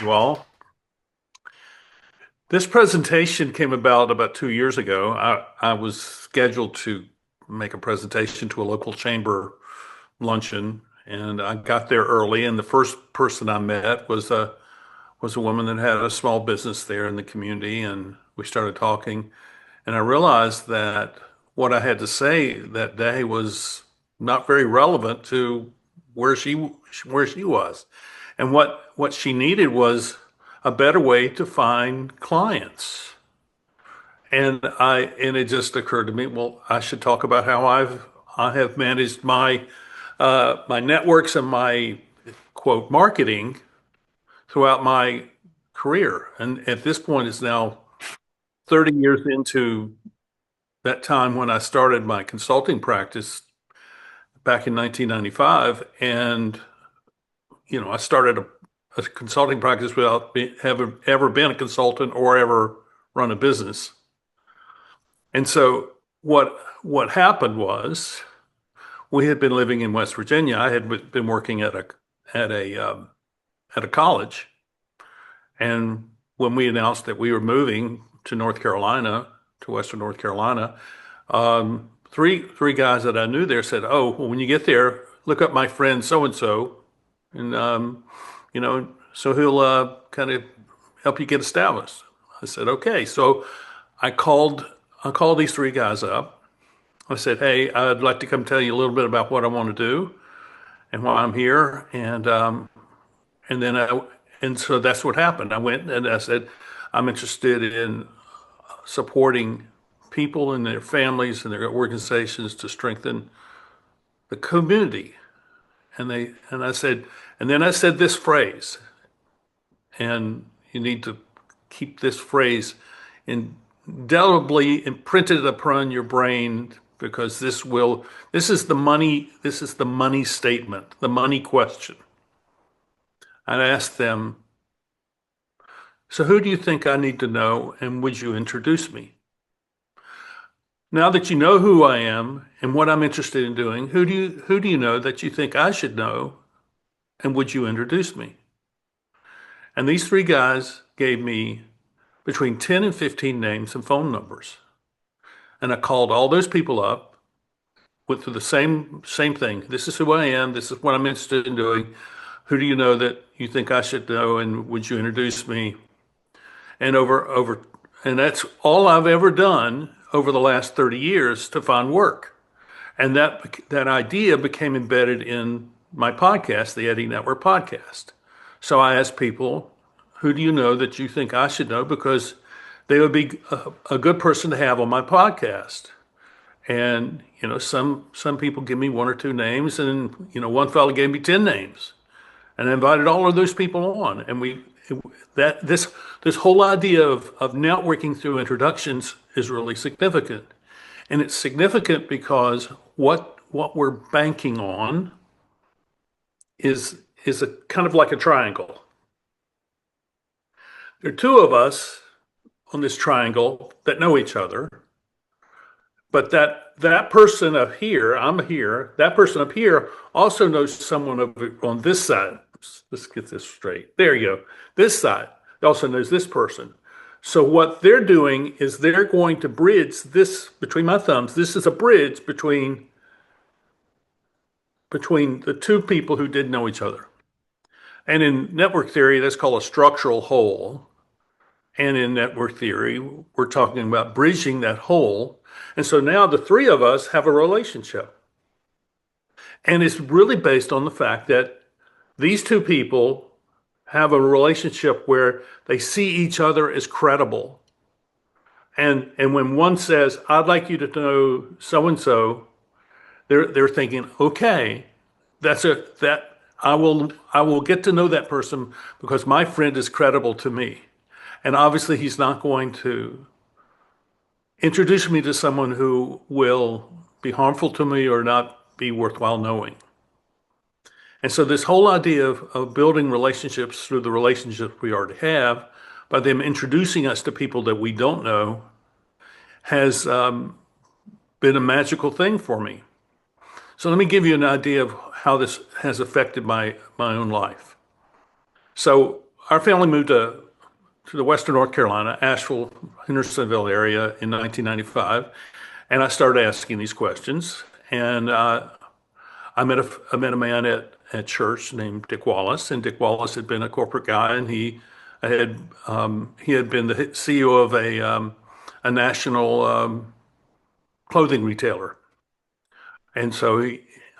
you all. This presentation came about 2 years ago. I was scheduled to make a presentation to a local chamber luncheon, and I got there early. And the first person I met was a woman that had a small business there in the community, and we started talking. And I realized that what I had to say that day was not very relevant to where she was. And what she needed was a better way to find clients. And it just occurred to me, well, I should talk about how I have managed my networks and my quote marketing throughout my career. And at this point, it's now 30 years into that time when I started my consulting practice back in 1995. And, I started a consulting practice without having ever been a consultant or ever run a business. And so what happened was we had been living in West Virginia. I had been working at a college, and when we announced that we were moving to North Carolina, to Western North Carolina, three guys that I knew there said, "Oh, well, when you get there, look up my friend so and so, and so he'll kind of help you get established." I said, "Okay." So I called I called these three guys up. I said, "Hey, I'd like to come tell you a little bit about what I want to do and why I'm here." And then and so that's what happened. I went and I said, "I'm interested in supporting people and their families and their organizations to strengthen the community." And then I said this phrase, and you need to keep this phrase indelibly imprinted upon your brain, because this is the money statement, the money question. I asked them, "So who do you think I need to know, and would you introduce me? Now that you know who I am and what I'm interested in doing, who do you know that you think I should know, and would you introduce me?" And these three guys gave me between 10 and 15 names and phone numbers. And I called all those people up, went through the same thing. "This is who I am. This is what I'm interested in doing. Who do you know that you think I should know, and would you introduce me?" And and that's all I've ever done over the last 30 years to find work. And that idea became embedded in my podcast, the Eddie Network podcast. So I asked people, "Who do you know that you think I should know, because they would be a good person to have on my podcast?" And some people give me one or two names, and one fellow gave me 10 names, and I invited all of those people on. And this whole idea of networking through introductions is really significant. And it's significant because what we're banking on is a kind of like a triangle. There are two of us on this triangle that know each other, but that person up here, I'm here, that person up here also knows someone over on this side. Let's get this straight. There you go. This side also knows this person. So what they're doing is they're going to bridge this between my thumbs. This is a bridge between the two people who did know each other. And in network theory, that's called a structural hole. And in network theory, we're talking about bridging that hole. And so now the three of us have a relationship. And it's really based on the fact that these two people have a relationship where they see each other as credible. And when one says, "I'd like you to know so and so," they're thinking, "Okay, that I will get to know that person because my friend is credible to me." And obviously he's not going to introduce me to someone who will be harmful to me or not be worthwhile knowing. And so this whole idea of building relationships through the relationships we already have, by them introducing us to people that we don't know, has been a magical thing for me. So let me give you an idea of how this has affected my own life. So our family moved to the Western North Carolina, Asheville, Hendersonville area in 1995, and I started asking these questions. And I met a man at church named Dick Wallace, and Dick Wallace had been a corporate guy, and he had been the CEO of a national clothing retailer. And so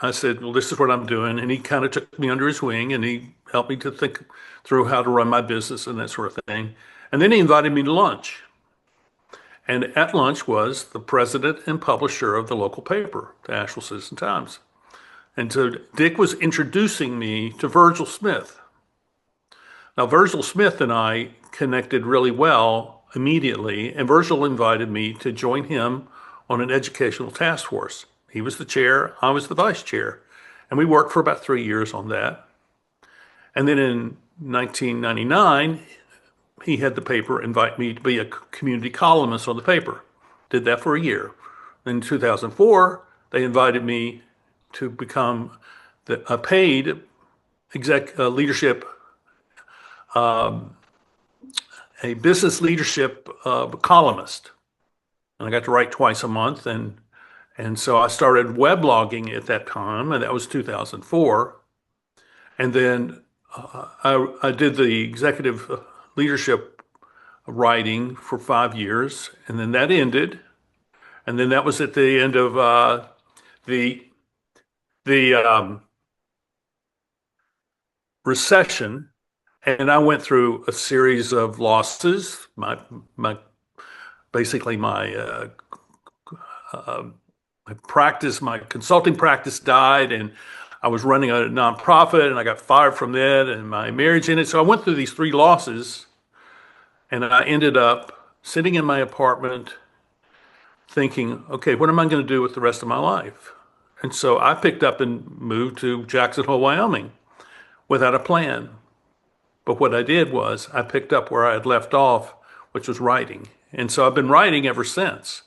I said, well, this is what I'm doing. And he kind of took me under his wing and he helped me to think through how to run my business and that sort of thing. And then he invited me to lunch. And at lunch was the president and publisher of the local paper, the Asheville Citizen-Times. And so Dick was introducing me to Virgil Smith. Now, Virgil Smith and I connected really well immediately, and Virgil invited me to join him on an educational task force. He was the chair, I was the vice chair, and we worked for about 3 years on that. And then in 1999, he had the paper invite me to be a community columnist on the paper. Did that for a year. In 2004, they invited me to become a paid leadership, a business leadership columnist. And I got to write twice a month. And so I started weblogging at that time, and that was 2004. And then I did the executive leadership writing for 5 years, and then that ended. And then that was at the end of the recession, and I went through a series of losses. My basically my my consulting practice died, and I was running a nonprofit, and I got fired from that, and my marriage ended. So I went through these 3 losses, and I ended up sitting in my apartment thinking, okay, what am I going to do with the rest of my life? And so I picked up and moved to Jackson Hole, Wyoming without a plan. But what I did was I picked up where I had left off, which was writing. And so I've been writing ever since,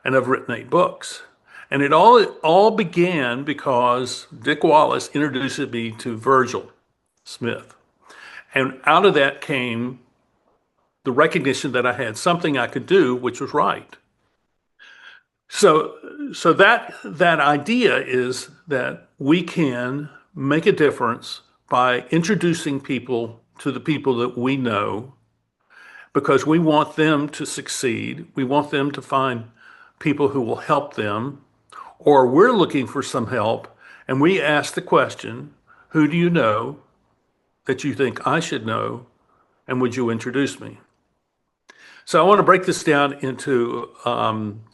and I've written 8 books. And it all began because Dick Wallace introduced me to Virgil Smith. And out of that came the recognition that I had something I could do, which was write. So that idea is that we can make a difference by introducing people to the people that we know, because we want them to succeed. We want them to find people who will help them, or we're looking for some help, and we ask the question, who do you know that you think I should know, and would you introduce me? So I want to break this down into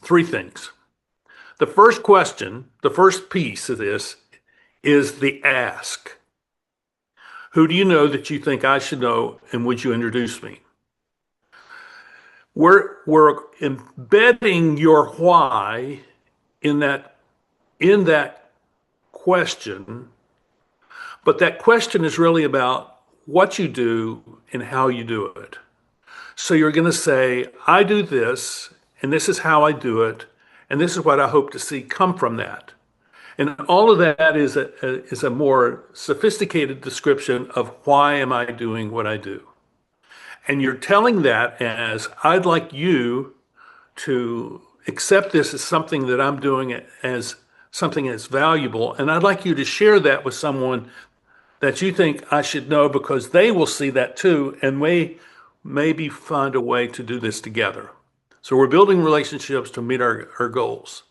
3 things. The first question, the first piece of this is the ask. Who do you know that you think I should know, and would you introduce me? We're embedding your why in that question, but that question is really about what you do and how you do it. So you're going to say, I do this, and this is how I do it, and this is what I hope to see come from that. And all of that is a more sophisticated description of why am I doing what I do. And you're telling that as, I'd like you to accept this as something that I'm doing as something that's valuable, and I'd like you to share that with someone that you think I should know, because they will see that too, and maybe find a way to do this together. So we're building relationships to meet our goals.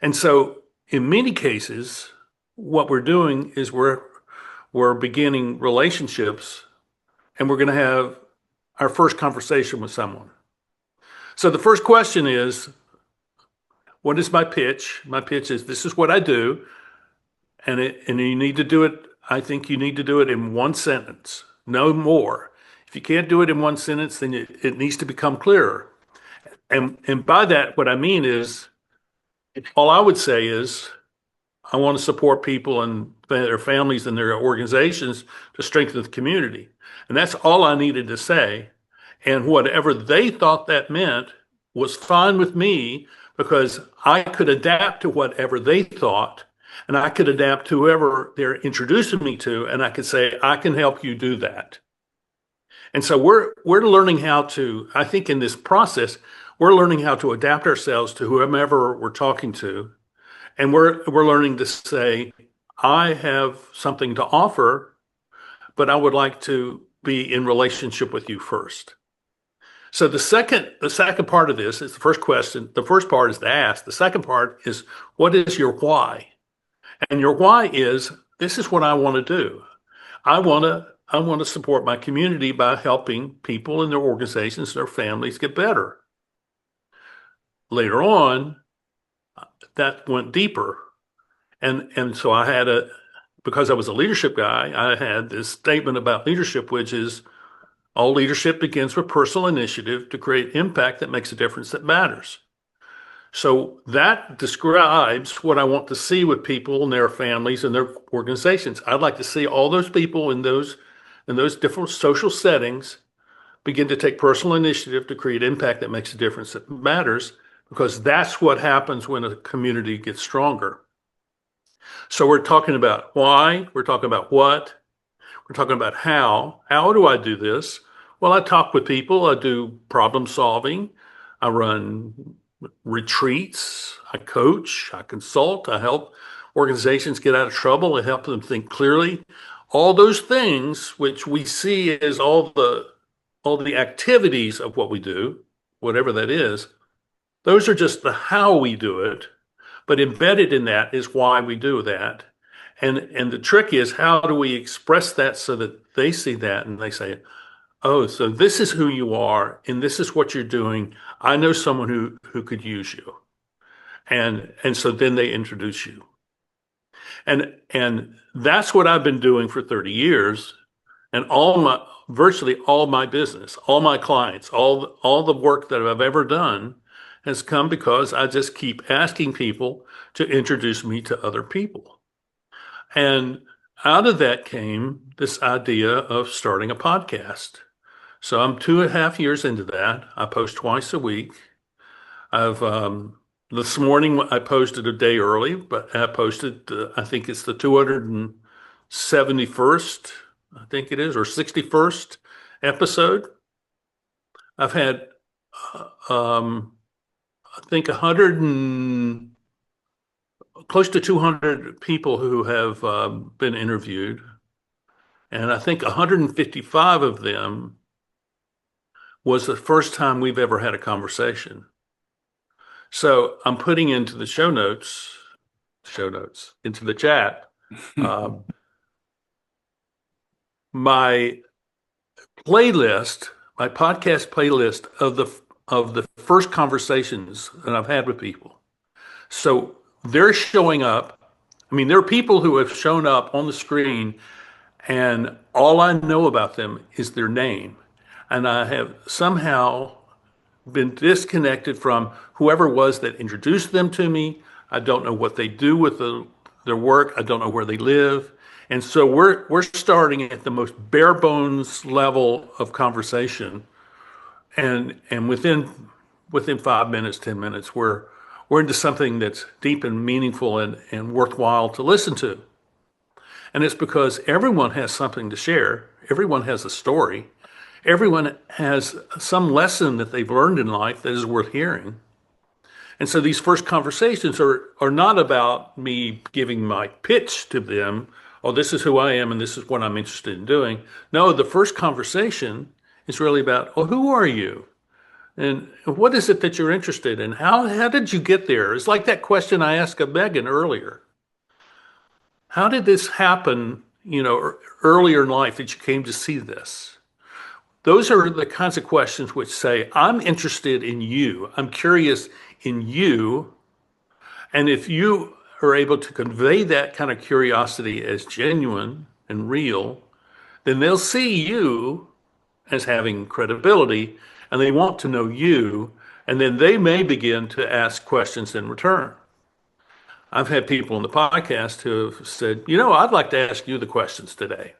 And so in many cases, what we're doing is we're beginning relationships, and we're going to have our first conversation with someone. So the first question is, what is my pitch? My pitch is, this is what I do, and you need to do it. I think you need to do it in 1 sentence, no more. If you can't do it in 1 sentence, then it needs to become clearer. And by that, what I mean is, all I would say is, I want to support people and their families and their organizations to strengthen the community. And that's all I needed to say. And whatever they thought that meant was fine with me, because I could adapt to whatever they thought, and I could adapt to whoever they're introducing me to, and I could say, I can help you do that. And so we're learning how to, I think in this process, we're learning how to adapt ourselves to whomever we're talking to. And we're learning to say, I have something to offer, but I would like to be in relationship with you first. So the second part of this is the first question. The first part is to ask. The second part is, what is your why? And your why is, this is what I want to do. I want to support my community by helping people in their organizations, their families get better. Later on, that went deeper. And so because I was a leadership guy, I had this statement about leadership, which is all leadership begins with personal initiative to create impact that makes a difference that matters. So that describes what I want to see with people and their families and their organizations. I'd like to see all those people in those different social settings begin to take personal initiative to create impact that makes a difference that matters, because that's what happens when a community gets stronger. So we're talking about why, we're talking about what, we're talking about how. How do I do this? Well, I talk with people, I do problem solving, I run retreats, I coach, I consult, I help organizations get out of trouble, I help them think clearly. All those things which we see as all the activities of what we do, whatever that is, those are just the how we do it, but embedded in that is why we do that. And the trick is, how do we express that so that they see that and they say, oh, so this is who you are and this is what you're doing. I know someone who could use you. And so then they introduce you. And that's what I've been doing for 30 years. And virtually all my business, all my clients, all the work that I've ever done has come because I just keep asking people to introduce me to other people. And out of that came this idea of starting a podcast. So I'm 2.5 years into that. I post twice a week. I've this morning I posted a day early, but I posted I think it's the 271st, I think it is, or 61st episode. I've had I think 100 and close to 200 people who have been interviewed, and I think 155 of them was the first time we've ever had a conversation. So I'm putting into the show notes, into the chat, my playlist, my podcast playlist of the first conversations that I've had with people. So they're showing up. I mean, there are people who have shown up on the screen, and all I know about them is their name. And I have somehow been disconnected from whoever was that introduced them to me. I don't know what they do with their work. I don't know where they live. And so we're starting at the most bare bones level of conversation. And within 5 minutes, 10 minutes, we're into something that's deep and meaningful and worthwhile to listen to. And it's because everyone has something to share. Everyone has a story. Everyone has some lesson that they've learned in life that is worth hearing. And so these first conversations are not about me giving my pitch to them. Oh, this is who I am and this is what I'm interested in doing. No, the first conversation is really about, oh, who are you? And what is it that you're interested in? How did you get there? It's like that question I asked of Megan earlier. How did this happen, earlier in life that you came to see this? Those are the kinds of questions which say, I'm interested in you. I'm curious in you. And if you are able to convey that kind of curiosity as genuine and real, then they'll see you as having credibility and they want to know you. And then they may begin to ask questions in return. I've had people on the podcast who have said, I'd like to ask you the questions today.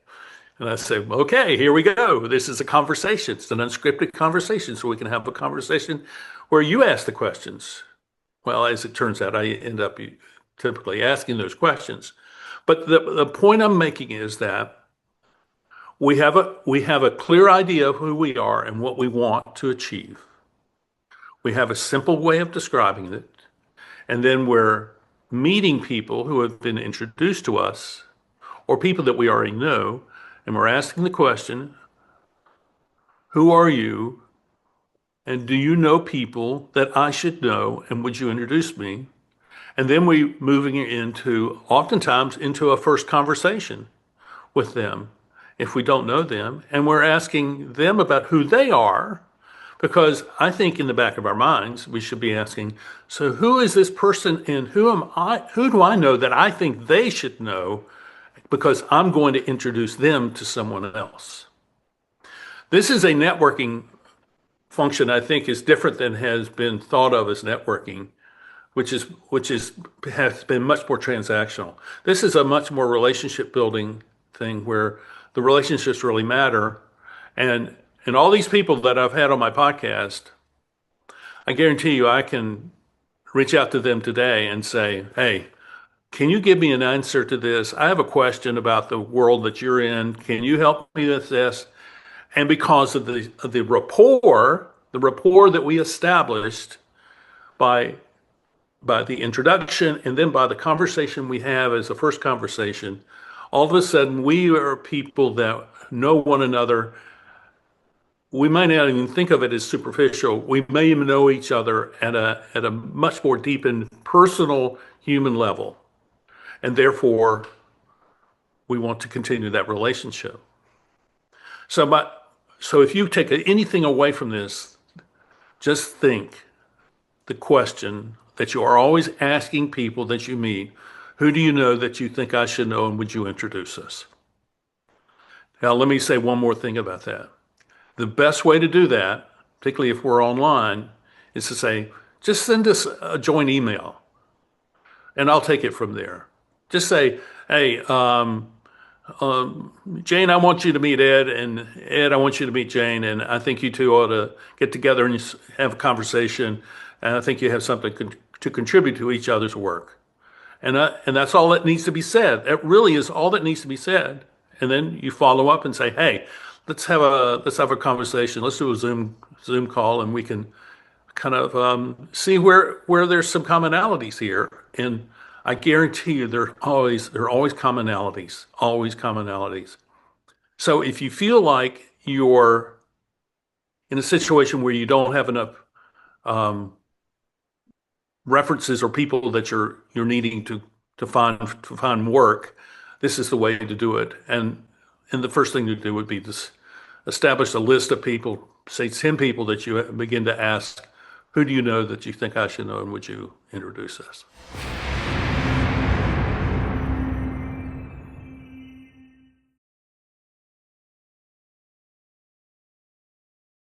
And I say, okay, here we go. This is a conversation. It's an unscripted conversation, so we can have a conversation where you ask the questions. Well, as it turns out, I end up typically asking those questions. But the point I'm making is that We have a clear idea of who we are and what we want to achieve. We have a simple way of describing it, and then we're meeting people who have been introduced to us or people that we already know, and we're asking the question, who are you? And do you know people that I should know? And would you introduce me? And then we moving into oftentimes into a first conversation with them if we don't know them. And we're asking them about who they are, because I think in the back of our minds, we should be asking, so who is this person and who am I? Who do I know that I think they should know because I'm going to introduce them to someone else? This is a networking function I think is different than has been thought of as networking, which is has been much more transactional. This is a much more relationship building thing where the relationships really matter. And all these people that I've had on my podcast, I guarantee you I can reach out to them today and say, hey, can you give me an answer to this? I have a question about the world that you're in. Can you help me with this? And because of the rapport that we established by the introduction and then by the conversation we have as a first conversation, all of a sudden we are people that know one another. We might not even think of it as superficial. We may even know each other at a much more deep and personal human level. And therefore, we want to continue that relationship. So if you take anything away from this, just think the question that you are always asking people that you meet, who do you know that you think I should know and would you introduce us? Now, let me say one more thing about that. The best way to do that, particularly if we're online, is to say, just send us a joint email and I'll take it from there. Just say, hey, Jane, I want you to meet Ed, and Ed, I want you to meet Jane, and I think you two ought to get together and have a conversation, and I think you have something to contribute to each other's work. And that's all that needs to be said. That really is all that needs to be said. And then you follow up and say, hey, let's have a conversation. Let's do a Zoom call, and we can kind of see where there's some commonalities here. And I guarantee you there are always commonalities, always commonalities. So if you feel like you're in a situation where you don't have enough references or people that you're needing to find work, this is the way to do it. And the first thing to do would be to establish a list of people, say 10 people that you begin to ask, who do you know that you think I should know, and would you introduce us?